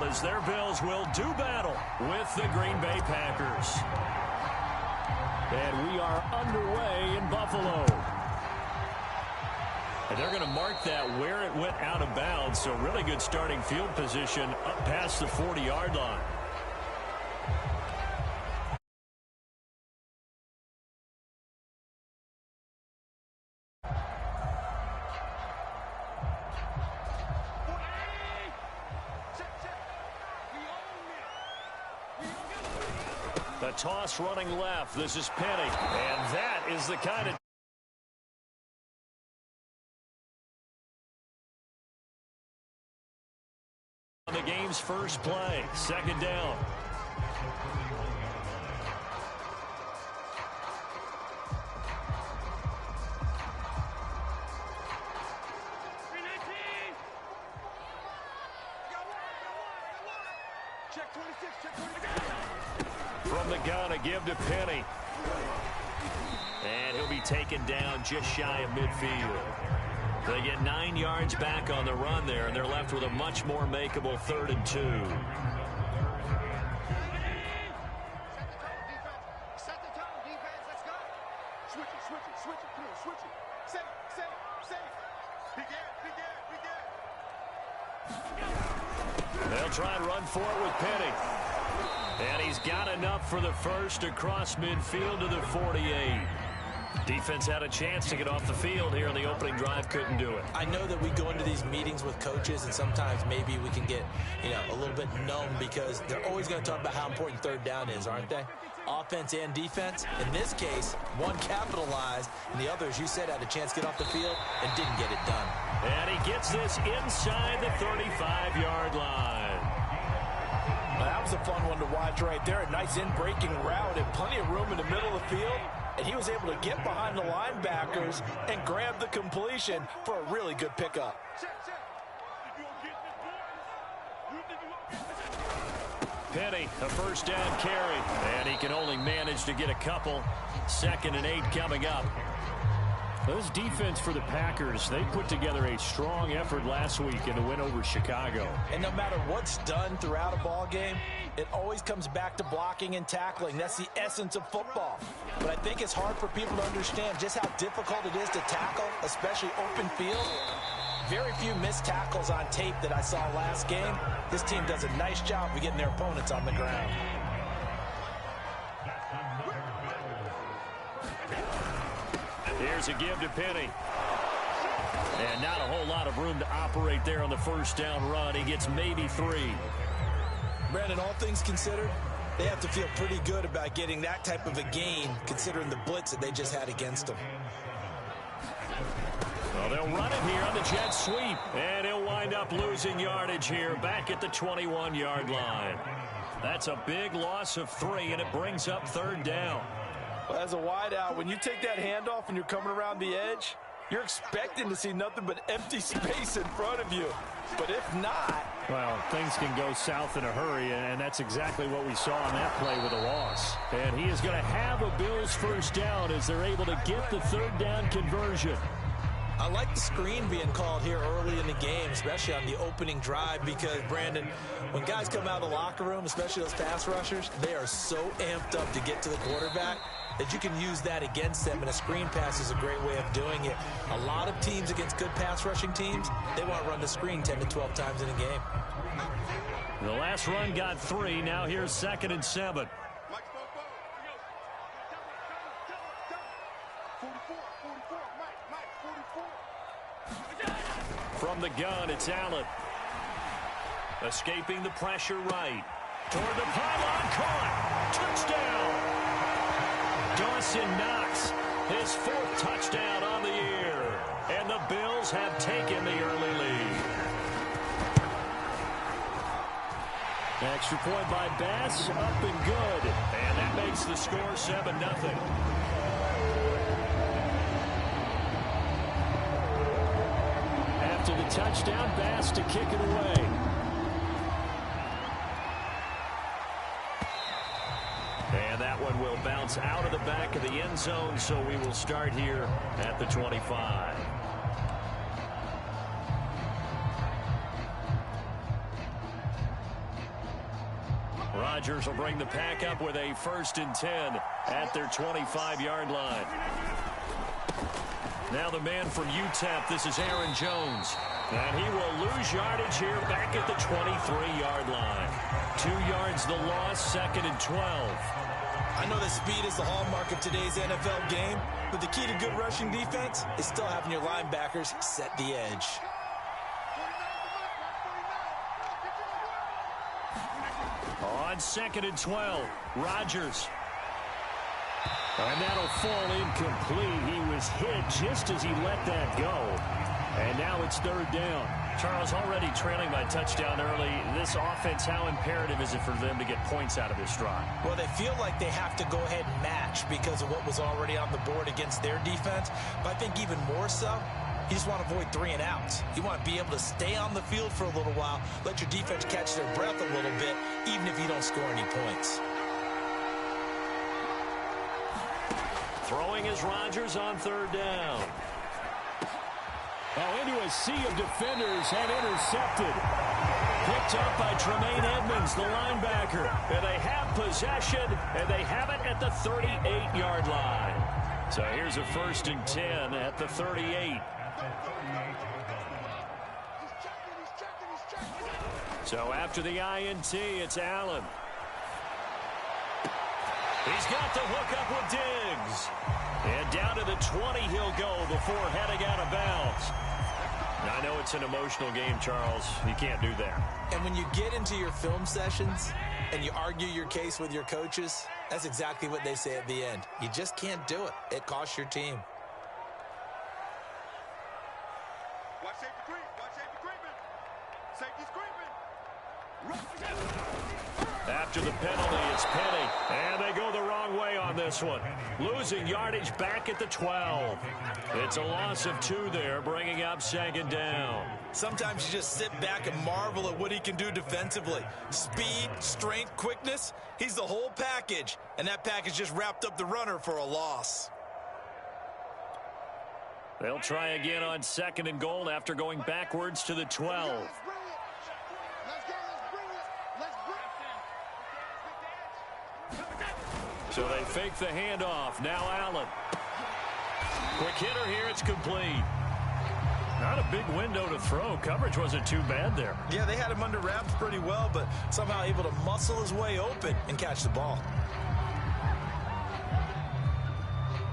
as their Bills will do battle with the Green Bay Packers. And we are underway in Buffalo. And they're going to mark that where it went out of bounds. So really good starting field position up past the 40-yard line. The toss running left. This is Penny. And that is the kind of on the game's first play. Second down. From the gun, a give to Penny. And he'll be taken down just shy of midfield. They get 9 yards back on the run there, and they're left with a much more makeable 3rd and 2. Set the tone, defense. Let's go. Switch it. Come on, switch it. Safe. They'll try and run for it with Penny. And he's got enough for the first across midfield to the 48. Defense had a chance to get off the field here in the opening drive, couldn't do it. I know that we go into these meetings with coaches, and sometimes maybe we can get, a little bit numb because they're always going to talk about how important 3rd down is, aren't they? Offense and defense. In this case, one capitalized, and the other, as you said, had a chance to get off the field and didn't get it done. And he gets this inside the 35-yard line. Well, that was a fun one to watch right there. A nice in-breaking route and plenty of room in the middle of the field. And he was able to get behind the linebackers and grab the completion for a really good pickup. Penny, a first down carry. And he can only manage to get a couple. 2nd and 8 coming up. This defense for the Packers, they put together a strong effort last week in the win over Chicago. And no matter what's done throughout a ball game, it always comes back to blocking and tackling. That's the essence of football. But I think it's hard for people to understand just how difficult it is to tackle, especially open field. Very few missed tackles on tape that I saw last game. This team does a nice job of getting their opponents on the ground. Here's a give to Penny. And not a whole lot of room to operate there on the first down run. He gets maybe 3. Brandon, all things considered, they have to feel pretty good about getting that type of a gain considering the blitz that they just had against them. Well, they'll run it here on the jet sweep. And he'll wind up losing yardage here back at the 21-yard line. That's a big loss of 3, and it brings up 3rd down. Well, as a wideout, when you take that handoff and you're coming around the edge, you're expecting to see nothing but empty space in front of you. But if not... Well, things can go south in a hurry, and that's exactly what we saw on that play with a loss. And he is going to have a Bills first down as they're able to get the 3rd down conversion. I like the screen being called here early in the game, especially on the opening drive, because, Brandon, when guys come out of the locker room, especially those pass rushers, they are so amped up to get to the quarterback that you can use that against them, and a screen pass is a great way of doing it. A lot of teams against good pass rushing teams, they want to run the screen 10 to 12 times in a game. The last run got 3. Now here's 2nd and 7. From the gun, it's Allen. Escaping the pressure right. Toward the pylon, caught. Touchdown. Dawson Knox, his 4th touchdown on the year. And the Bills have taken the early lead. Extra point by Bass, up and good. And that makes the score 7-0. After the touchdown, Bass to kick it away. And that one will bounce out of the back of the end zone, so we will start here at the 25. Rodgers will bring the pack up with a 1st and 10 at their 25-yard line. Now the man from UTEP, this is Aaron Jones. And he will lose yardage here back at the 23-yard line. 2 yards the loss, 2nd and 12. I know that speed is the hallmark of today's NFL game, but the key to good rushing defense is still having your linebackers set the edge. On 2nd and 12, Rodgers. And that'll fall incomplete. He was hit just as he let that go. And now it's 3rd down. Charles, already trailing by touchdown early. This offense, how imperative is it for them to get points out of this drive? Well, they feel like they have to go ahead and match because of what was already on the board against their defense. But I think even more so, you just want to avoid 3 and outs. You want to be able to stay on the field for a little while, let your defense catch their breath a little bit, even if you don't score any points. Throwing is Rodgers on 3rd down. Oh, into a sea of defenders and intercepted. Picked up by Tremaine Edmonds, the linebacker. And they have possession, and they have it at the 38-yard line. So here's a 1st and 10 at the 38. So after the INT, it's Allen. He's got the hook up with Diggs. And down to the 20 he'll go before heading out of bounds. Now, I know it's an emotional game, Charles. You can't do that. And when you get into your film sessions and you argue your case with your coaches, that's exactly what they say at the end. You just can't do it. It costs your team. Watch safety creep. Watch safety creeping. Safety's creeping. After the penalty, it's Penny. And they go the wrong way on this one. Losing yardage back at the 12. It's a loss of 2 there, bringing up 2nd down. Sometimes you just sit back and marvel at what he can do defensively. Speed, strength, quickness. He's the whole package. And that package just wrapped up the runner for a loss. They'll try again on 2nd and goal after going backwards to the 12. So they fake the handoff. Now Allen. Quick hitter here. It's complete. Not a big window to throw. Coverage wasn't too bad there. Yeah, they had him under wraps pretty well, but somehow able to muscle his way open and catch the ball.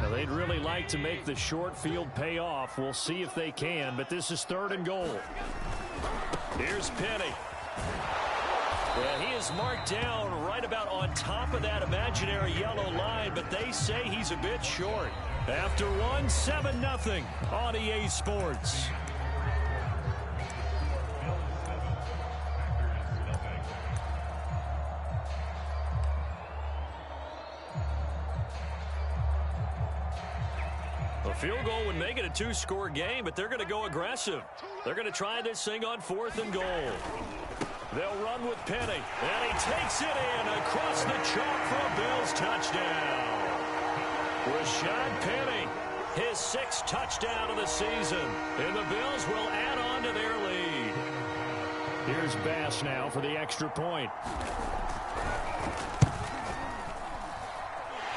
Now, they'd really like to make the short field pay off. We'll see if they can, but this is 3rd and goal. Here's Penny. Well, he is marked down right about on top of that imaginary yellow line, but they say he's a bit short. After 1, 7-0 on EA Sports. A field goal would make it a 2-score game, but they're going to go aggressive. They're going to try this thing on 4th and goal. They'll run with Penny, and he takes it in across the chalk for a Bills touchdown. Rashad Penny, his 6th touchdown of the season, and the Bills will add on to their lead. Here's Bass now for the extra point.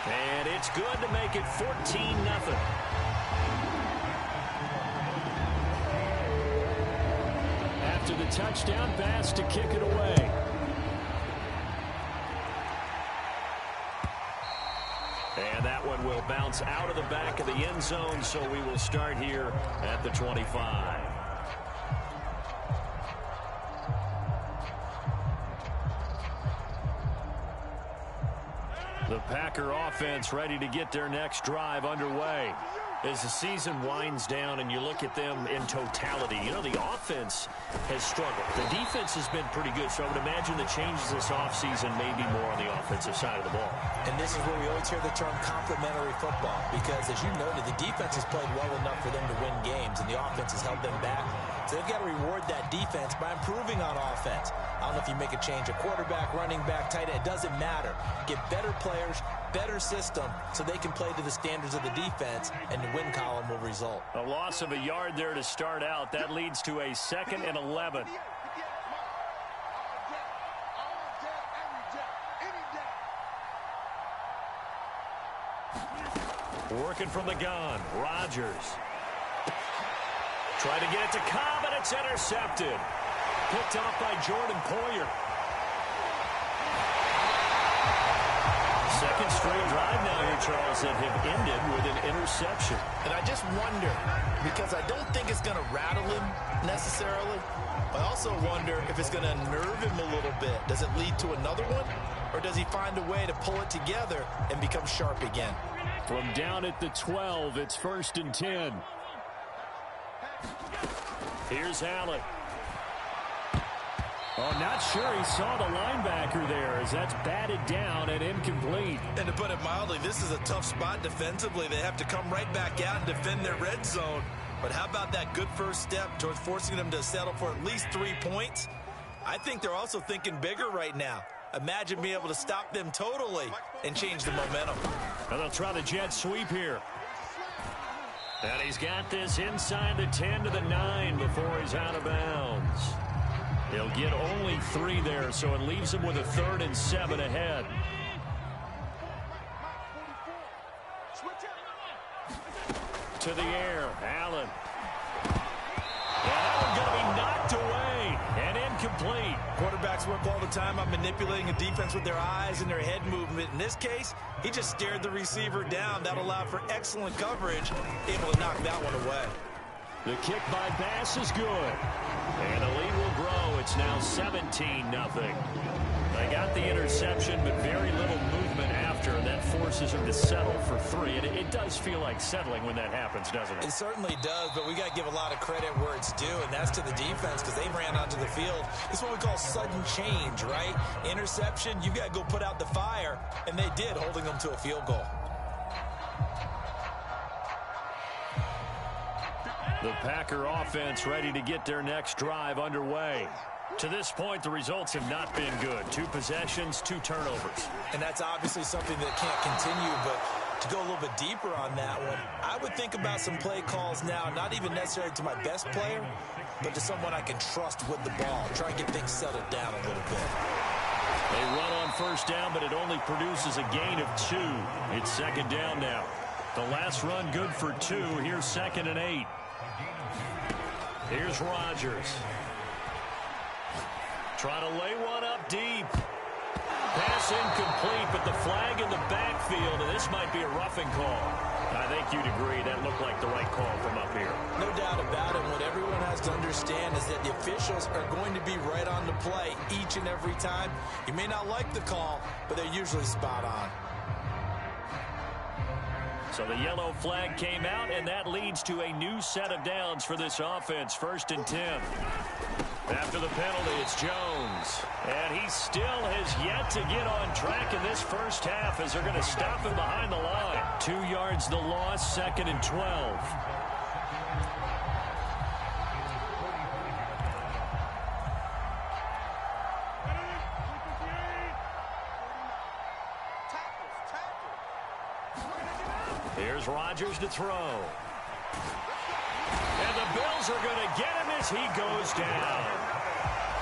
And it's good to make it 14-0. After the touchdown, Bass to kick it away. And that one will bounce out of the back of the end zone, so we will start here at the 25. The Packer offense ready to get their next drive underway. As the season winds down and you look at them in totality, you know, the offense has struggled. The defense has been pretty good, so I would imagine the changes this offseason may be more on the offensive side of the ball. And this is where we always hear the term complementary football, because as you noted, the defense has played well enough for them to win games, and the offense has held them back. So they've got to reward that defense by improving on offense. I don't know if you make a change, a quarterback, running back, tight end, it doesn't matter. Get better players, better system, so they can play to the standards of the defense, and the win column will result. A loss of a yard there to start out. That leads to a 2nd and 11. Working from the gun, Rodgers. Trying to get it to Cobb, and it's intercepted. Picked off by Jordan Poyer. Second straight drive now here, Charles, that have ended with an interception. And I just wonder, because I don't think it's going to rattle him necessarily. I also wonder if it's going to nerve him a little bit. Does it lead to another one? Or does he find a way to pull it together and become sharp again? From down at the 12, it's 1st and 10. Here's Allen. Oh, not sure he saw the linebacker there as that's batted down and incomplete. And to put it mildly, this is a tough spot defensively. They have to come right back out and defend their red zone. But how about that good first step towards forcing them to settle for at least 3 points? I think they're also thinking bigger right now. Imagine being able to stop them totally and change the momentum. And they'll try the jet sweep here. And he's got this inside the 10 to the 9 before he's out of bounds. He'll get only 3 there, so it leaves him with a 3rd and 7 ahead. To the air, Allen. And that one's going to be knocked away and incomplete. Quarterbacks work all the time on manipulating a defense with their eyes and their head movement. In this case, he just stared the receiver down. That allowed for excellent coverage, able to knock that one away. The kick by Bass is good. And the lead will grow. It's now 17-0. They got the interception, but very little movement after. That forces him to settle for 3. And it does feel like settling when that happens, doesn't it? It certainly does, but we got to give a lot of credit where it's due, and that's to the defense because they ran onto the field. It's what we call sudden change, right? Interception, you got to go put out the fire, and they did, holding them to a field goal. The Packer offense ready to get their next drive underway. To this point, the results have not been good. 2 possessions, 2 turnovers. And that's obviously something that can't continue, but to go a little bit deeper on that one, I would think about some play calls now, not even necessarily to my best player, but to someone I can trust with the ball. Try and get things settled down a little bit. They run on first down, but it only produces a gain of 2. It's 2nd down now. The last run good for 2. Here's 2nd and 8. Here's Rodgers. Trying to lay one up deep. Pass incomplete, but the flag in the backfield, and this might be a roughing call. I think you'd agree that looked like the right call from up here. No doubt about it. What everyone has to understand is that the officials are going to be right on the play each and every time. You may not like the call, but they're usually spot on. So the yellow flag came out, and that leads to a new set of downs for this offense. 1st and 10. After the penalty, it's Jones. And he still has yet to get on track in this first half as they're going to stop him behind the line. 2 yards the loss, 2nd and 12. Here's Rodgers to throw. And the Bills are going to get him as he goes down.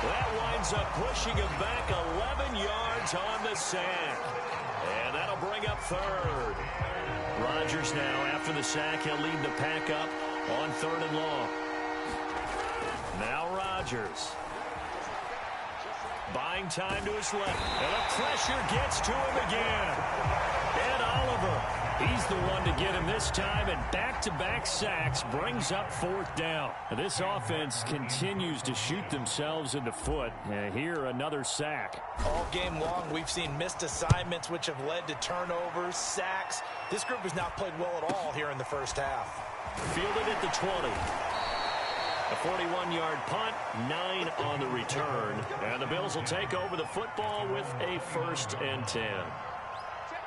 That winds up pushing him back 11 yards on the sack. And that'll bring up 3rd. Rodgers now, after the sack, he'll lead the pack up on 3rd and long. Now Rodgers. Buying time to his left. And the pressure gets to him again. Ed Oliver. He's the one to get him this time, and back-to-back sacks brings up 4th down. This offense continues to shoot themselves in the foot. Here, another sack. All game long, we've seen missed assignments, which have led to turnovers, sacks. This group has not played well at all here in the first half. Fielded at the 20. A 41-yard punt, 9 on the return. And the Bills will take over the football with a 1st and 10.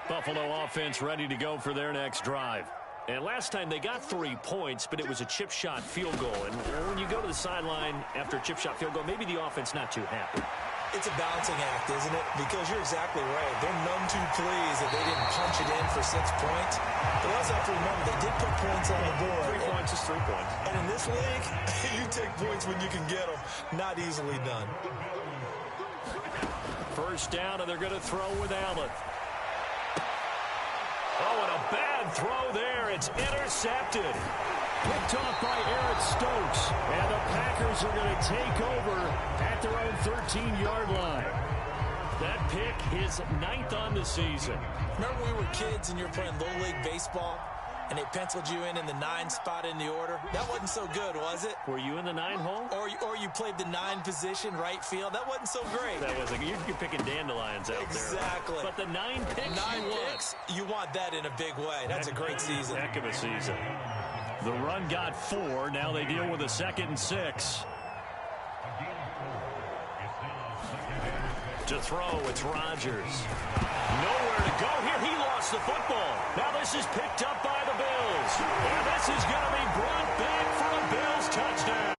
Buffalo offense ready to go for their next drive. And last time they got 3 points, but it was a chip shot field goal. And when you go to the sideline after a chip shot field goal, maybe the offense not too happy. It's a balancing act, isn't it? Because you're exactly right. They're none too pleased that they didn't punch it in for 6 points. But also have to remember, they did put points on the board. 3 points is 3 points. And in this league, you take points when you can get them. Not easily done. First down, and they're going to throw with Allen. Oh, and a bad throw there. It's intercepted. Picked off by Eric Stokes. And the Packers are going to take over at their own 13-yard line. That pick is 9th on the season. Remember when we were kids and you were playing Little League Baseball and they penciled you in the 9 spot in the order? That wasn't so good, was it? Were you in the 9 hole? Or you played the 9 position, right field? That wasn't so great. That wasn't. You're picking dandelions out there. Exactly. But the 9 picks 9 picks, you want that in a big way. That's a great season. Heck of a season. The run got 4. Now they deal with a 2nd and 6. To throw, it's Rodgers. Nowhere to go here. He lost the football. Now this is picked up by the Bills. And this is going to be brought back for a Bills touchdown.